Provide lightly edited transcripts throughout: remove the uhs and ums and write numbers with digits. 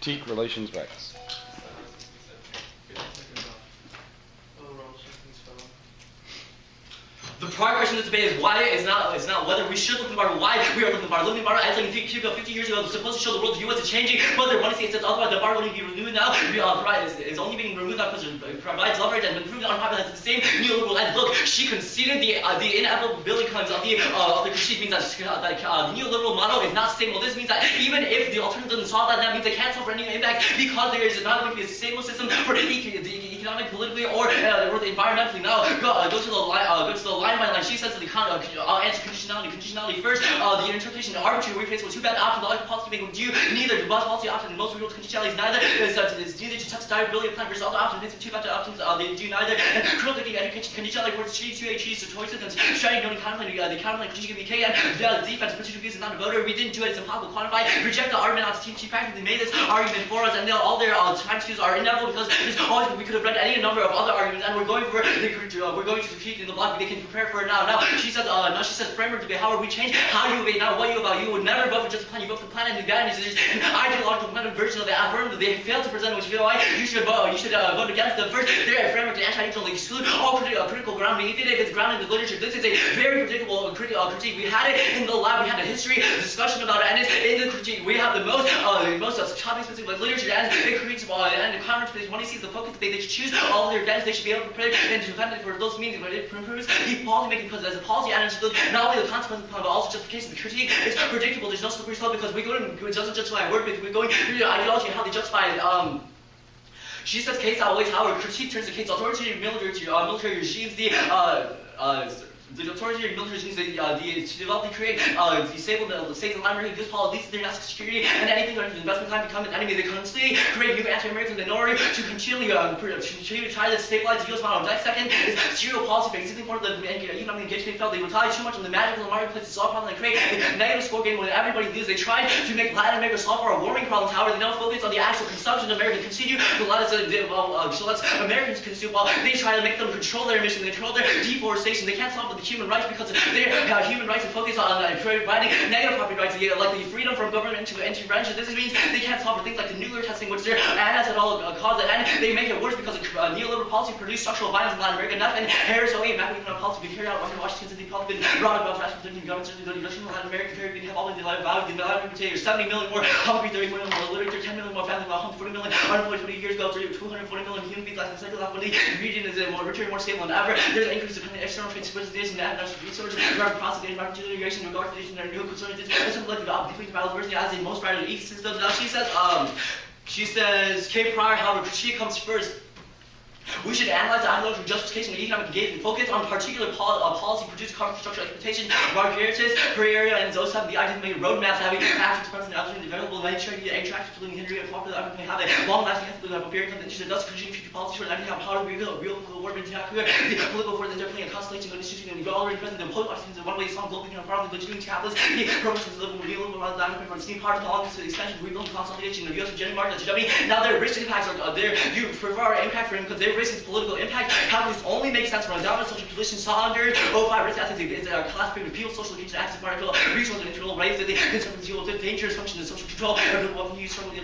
Critique relations backs. The prior question of this debate is why it's not whether we should look at the bar, why we are looking at the bar. Looking at the bar as like 50 years ago, was supposed to show the world the U.S. is changing, but they want to see it says otherwise the bar will be renewed now. It's only being removed now because it provides leverage and improved unpopular has the same neoliberal lens. Look, she conceded the inevitability claims of the critique means that the neoliberal model is not stable. This means that even if the alternative doesn't solve that, that means they can't solve for any impact because there is not going to be a stable system for the economic, politically, or the environmentally. Now go to the line by line. She says that the answer conditionality first. The interpretation of arbitrary rephrase was too bad option. The logical policy making do neither. The best policy option in most real conditionality is neither. Is neither to test the desirability of plan versus other options. It's two better options. They do neither. And critical thinking education conditionality works to choices and strategy knowing counterplan. The counterplan critique of the K and the defense particular views is not a voter. We didn't do it. It's impossible to quantify. Reject the argument on team. She practically made this argument for us, and all their time to are inevitable because there's always we could have read any number of other arguments, and we're going to critique in the blog. They can prepare for it now. Now she says framework debate. How are we changed? How do you debate now? What you about? You would never vote for just a plan. You vote for the plan and the advantage. There's an ideological version of the affirmative they failed to present, which feel like you should vote. You should vote against the first. Their framework to anti-neutral exclude all critical ground. We did it. It's grounded in the literature. This is a very predictable critique. We had it in the lab. We had a history discussion about it, and it's in the critique. We have the most topic specific literature, and it creates and the conference page. When he sees the focus debate, they should choose all of their advantage. They should be able to predict and to defend it for those means. But it improves the policy making because as a policy analyst, not only the consequences but also justification. The critique is predictable. There's no slippery slope because it doesn't justify word, but we're going through the ideology and how they justify it. She says case outweighs how critique turns the case authoritarian military regimes. The authoritarian military regimes to develop and create disable the states and land this policy leads to their national security and anything under the investment time become an enemy. They constantly create new anti-Americans in order to continue try to stabilize the U.S. model. Next second is zero policy for existing part of the economic engagement felt they rely too much on the magical marketplace to solve problems and create a negative score game where everybody loses. They tried to make Latin America solve our warming problems. However, they don't focus on the actual consumption of America continue to let Americans consume while they try to make them control their emissions, control their deforestation. They can't solve the human rights because their human rights are focused on providing negative property rights, like the freedom from government to intervention. This means they can't solve for things like the nuclear testing, which their antis at all cause it, and they make it worse because neoliberal policy produce structural violence in Latin America. Nothing Harris only macroeconomic policy be carried out under Washington City public been brought about transforming government to the election in Latin America period. We have all the life value, the Latin America 70 million more, 130 million more literature, 10 million more families, 140 million unemployed 20 years ago, 240 million human beings less than cycle left when the region is more richer and more stable than ever. There's an increase in external trade subsidies and natural resources, regard to prostate, environmental integration, regard to their new concerns, it's something like the between biodiversity as the most vital ecosystems. Now she says, K. Pryor, however, critique comes first. We should analyze the ideological justification of economic engagement, focus on particular policy, produce carbon structural expectation, marketers per area, and those have the idea to make roadmaps having active expressed and alternative available, and try to get attractive to living history and popular effort may have a long-lasting effect on period of interest. Thus, producing future policy for anything have power to reveal real political war, the political force interplaying a constellation of institutions and already present the political options in one way, some global economic problem, legitimate capitalists, the promotions of living real around the island from the steam part of the to the expansion, rebuilding, consolidation of the U.S. general market, now their risk impacts are there. You prefer our impact for him because their risk is political impact. Capitalists only make sense from a dominant social position saw under 05 risk ethics. It's a class period of people, social engagement, access, particle, resource, and internal rights, that they concern with dangerous functions of social control, and what can use from the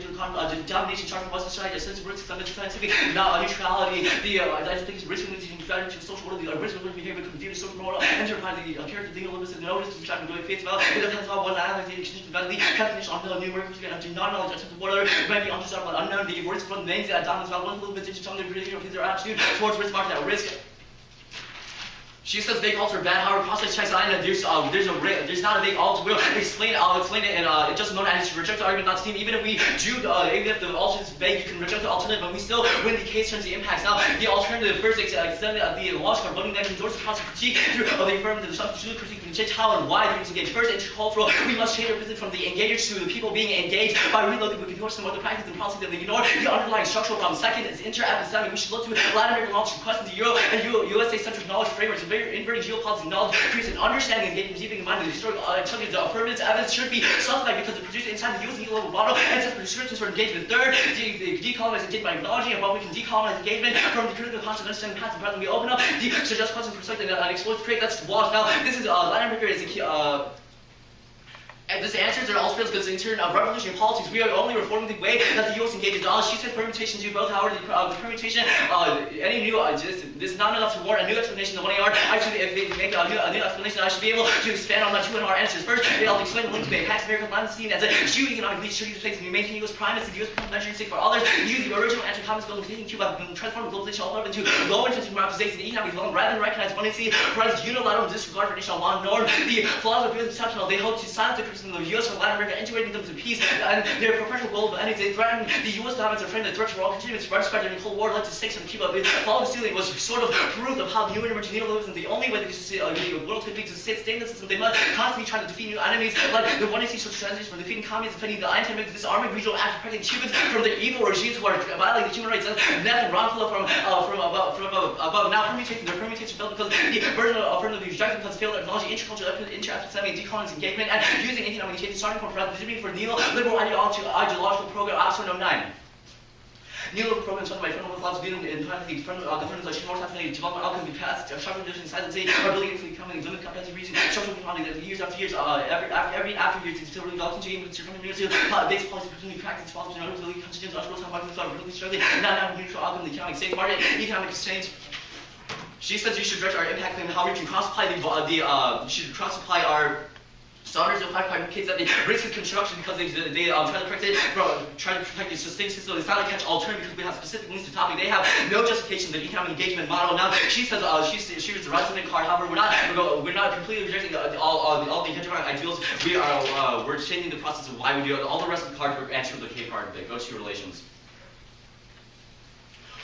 domination, charge of Western society, a sense of risk, scientific neutrality, I think it's risk related to social order, the risk related behavior, computer, social moral, enterprise, the character, the limits, and notice, which I can do face well. It depends on what analyze the exchange of the calculation on the numerical figure, and non-knowledge, I think the order, might be undecided, unknown, the words from the names that dominance about one little bit, some of the creation of his attitude towards risk market at risk. She says vague alts are bad. However, process checks line that there's not a vague alt. I'll explain it, and it's just known as reject the argument not seen. Even if we do, even if the alt is vague, you can reject the alternative, but we still win the case turns the impacts. Now, the alternative first extend the logic of voting that endorses the process critique through the affirmative substitute critique can change how and why the engaged. First, intercultural, we must change our business from the engagers to the people being engaged by relooking with the what the practice and policy that they ignore the underlying structural problem. Second is inter-epistemic. We should look to Latin American knowledge, question the Euro and USA-centric knowledge frameworks. Inverting geopolitics knowledge creates an understanding and engagement, keeping in mind that the historical the affirmative evidence should be suspect because it produced inside the US global model and sets prescriptions for engagement. Third, the decolonize engagement by acknowledging and what we can decolonize engagement from the critical concept of understanding past and present. We open up the suggest questions, perspective, and explore to create that's walls. Now, this is Latin America is a key. And this answers are all fails because in turn of revolutionary politics, we are only reforming the way that the U.S. engages. She said permutations do both. However, the permutation, any new, this is not enough to warrant a new explanation of 1AR. Actually, if they make a new explanation, I should be able to expand on that 2NR answers. First, I'll explain the link to the Pax American land scene as a shooting economic lead, shooting place, and maintain U.S. primacy, the U.S. parliamentary state for others, use the original anti-communist goal of taking Cuba and transforming globalization all over into low-intensity democratization, the economic development, rather than recognize 1AC, President's unilateral disregard for national law and norm. The philosophy is exceptional. They hope to silence the criticism of the U.S. from Latin America, integrating them to peace, and their perpetual goal of ending. They threaten the U.S. dominance or frame the threats for all continuing to spread during the Cold War led to stakes on Cuba. The fall of the ceiling was sort of proof of how new and emerging neoliberalism, the only way that the world could be to stay in the system. They must constantly try to defeat new enemies, like the 1AC social transition for defeating communism, defending the anti-American disarming regional act, protecting Cubans from the evil regimes who are violating human rights, and Neff and Roncola from above. Now their permutation failed because the burden of affirmative rejection because failed to acknowledge intercultural, inter-ethnic, and decolonizing engagement, and using economic change starting from legitimity for neoliberal ideological program Oxford 09. Neoliberal programs funded by fundamental thoughts dealing in time the governance like more definitely development outcome be passed, sharp reduction in size our ability to become an limit comprehensive reason, structural economy that years after years, every after years until really all continue to circumvent basic policy opportunity practice policy in order to really continue to undergo time markets are really struggling, now neutral outcome the economic state market, economic exchange. She says you should direct our impact in how we can cross-supply you should cross-supply our standards of high-private kids that they risk of construction because they try to protect the sustained system. It's not a catch-all term because we have specific links to the topic. They have no justification for the economic engagement model. Now she says she was the resident card. However, we're not completely rejecting all the hegemonic ideals. We're changing the process of why we do it. All the rest of the cards were answered with the K card. That goes to relations.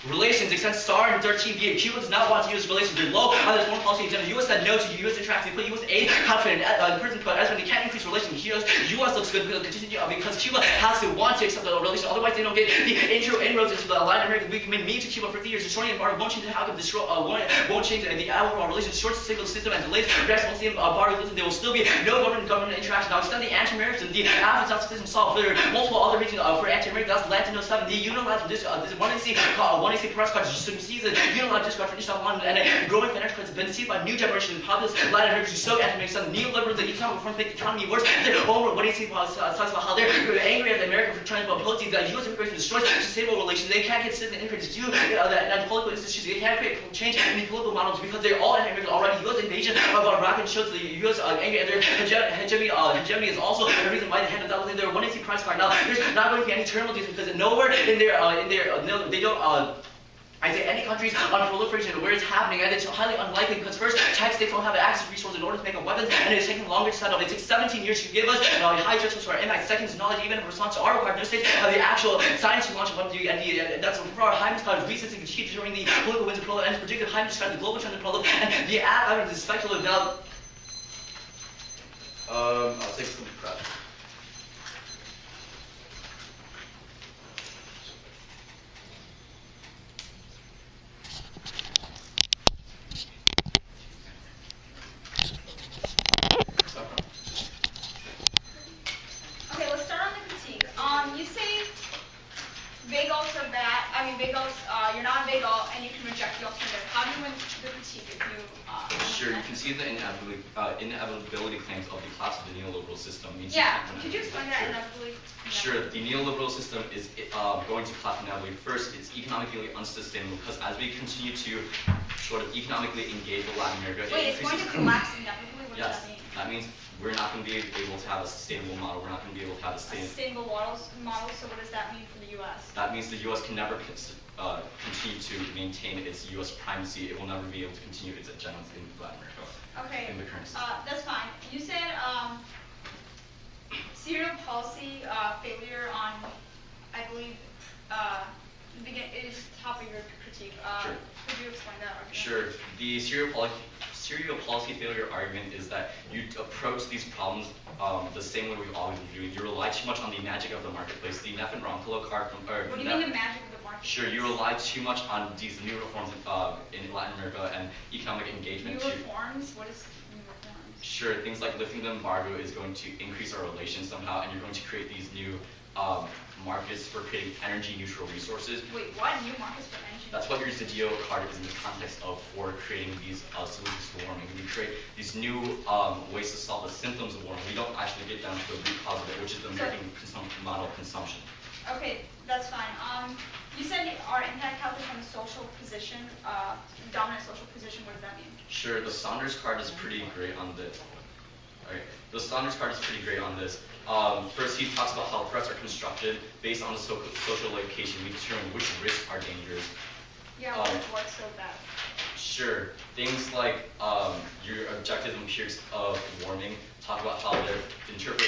Relations extends star and 13B. Cuba does not want to use relations below on the foreign policy agenda. The U.S. said no to U.S. interaction. They put U.S. aid, country, and prison put as when they can't increase relations. U.S. looks good because Cuba has to want to accept the relation. Otherwise, they don't get the inroads into the Latin American. We committed me to Cuba for 3 years. Destroying embargo won't change the outcome. Won't change the overall relations. Short single system and delays. Reaction will see embargo. There will still be no government interaction. Now extend the anti-American. The African South system solved. There are multiple other regions for anti-American. That's Latin 07. The unilateral this one AC press cards sees a unilateral discard for Islam and a growing financial crisis been seen by new generation of populist Latin Americans who so anti-American neoliberals and economic reforms make the economy worse. Their own what do you see talks about how they're angry at the American for trying to policy that U.S. immigration destroys sustainable relations. They can't get citizen immigrants to do that political institutions. They can't create change in the political models because they're all anti-American already. U.S. invasion of Iraq and shows the U.S. angry at their hegemony is also the reason why they handed out their 1AC price card. Now there's not going to be any terminal deals because nowhere in their they don't. I say any countries on proliferation where it's happening, and it's highly unlikely because first, Chinese states don't have access to resources in order to make up weapons, and it's taking longer to set up. It takes 17 years to give us high judgments for our impact. Second is knowledge, even in response to our required new states, the actual science to launch of weapons, and that's for our high college research to keep during the political winds of prologue, and predicted high describe the global trend of prologue, and the evidence is speculative. Now, I'll take some prep. You're not vagal and you can reject the alternative. How do you win the critique if you... Sure, you can see the inevitability claims of the collapse of the neoliberal system. Yeah, could you explain that inevitability? Sure, the neoliberal system is going to collapse inevitably. First, it's economically unsustainable because as we continue to sort of economically engage with Latin America... Wait, it's going to collapse inevitably? What does that mean? That means we're not going to be able to have a sustainable model. We're not going to be able to have a sustainable model. So what does that mean for the U.S.? That means the U.S. can never continue to maintain its U.S. primacy. It will never be able to continue its agenda in Latin America. Okay. In the current system. That's fine. You said serial policy failure on, I believe, is top of your critique. Sure. Could you explain that argument? Sure. The serial policy failure argument is that you approach these problems the same way we've always been doing. You rely too much on the magic of the marketplace. The Neff and Roncola card from... What do you mean the magic of the marketplace? Sure, you rely too much on these new reforms in Latin America and economic engagement. New reforms? What is new reforms? Sure, things like lifting the embargo is going to increase our relations somehow, and you're going to create these new markets for creating energy neutral resources. Wait, what? New markets for energy? That's what your Zadio card is in the context of for creating these solutions to warming. We create these new ways to solve the symptoms of warming. We don't actually get down to the root cause of it, which is the American model of consumption. Okay, that's fine. You said our impact health is from a social position, dominant social position. What does that mean? Sure, the Saunders card is pretty great on this. Okay, the Saunders card is pretty great on this. First, he talks about how threats are constructed based on the social location. We determine which risks are dangerous. Yeah, what's so bad? Sure, things like your objective empirics of warming talk about how they interpret.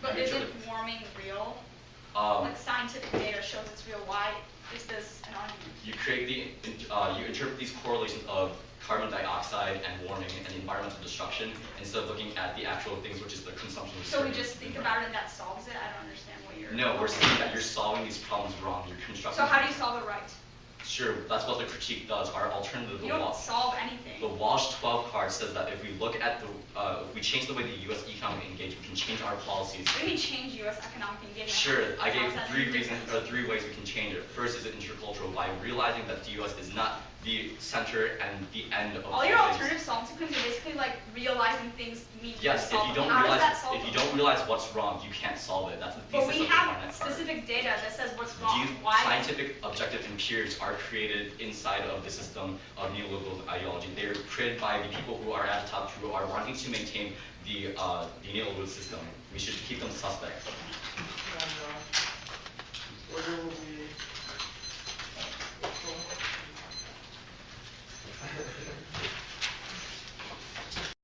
But isn't warming real? Like scientific data shows it's real. Why is this an argument? You create you interpret these correlations of carbon dioxide and warming and environmental destruction instead of looking at the actual things, which is the consumption of. So we just think about it and that solves it? I don't understand what you're. No, we're saying that you're solving these problems wrong. You're constructing. So how do you solve it right? Sure, that's what the critique does. Our alternative, you don't solve anything. The Walsh 12 card says that if we look at if we change the way the U.S. economy engage, we can change our policies. What do you mean change U.S. economic engagement? Sure, I gave three ways we can change it. First is intercultural, by realizing that the U.S. is not the center and the end of all your alternative solving are basically like realizing things mean. Yes, if you don't realize what's wrong, you can't solve it. That's the thesis of the But we have specific data that says what's wrong. Scientific objective empirics are created inside of the system of neoliberal ideology. They are created by the people who are at the top, who are wanting to maintain the neoliberal system. We should keep them suspect.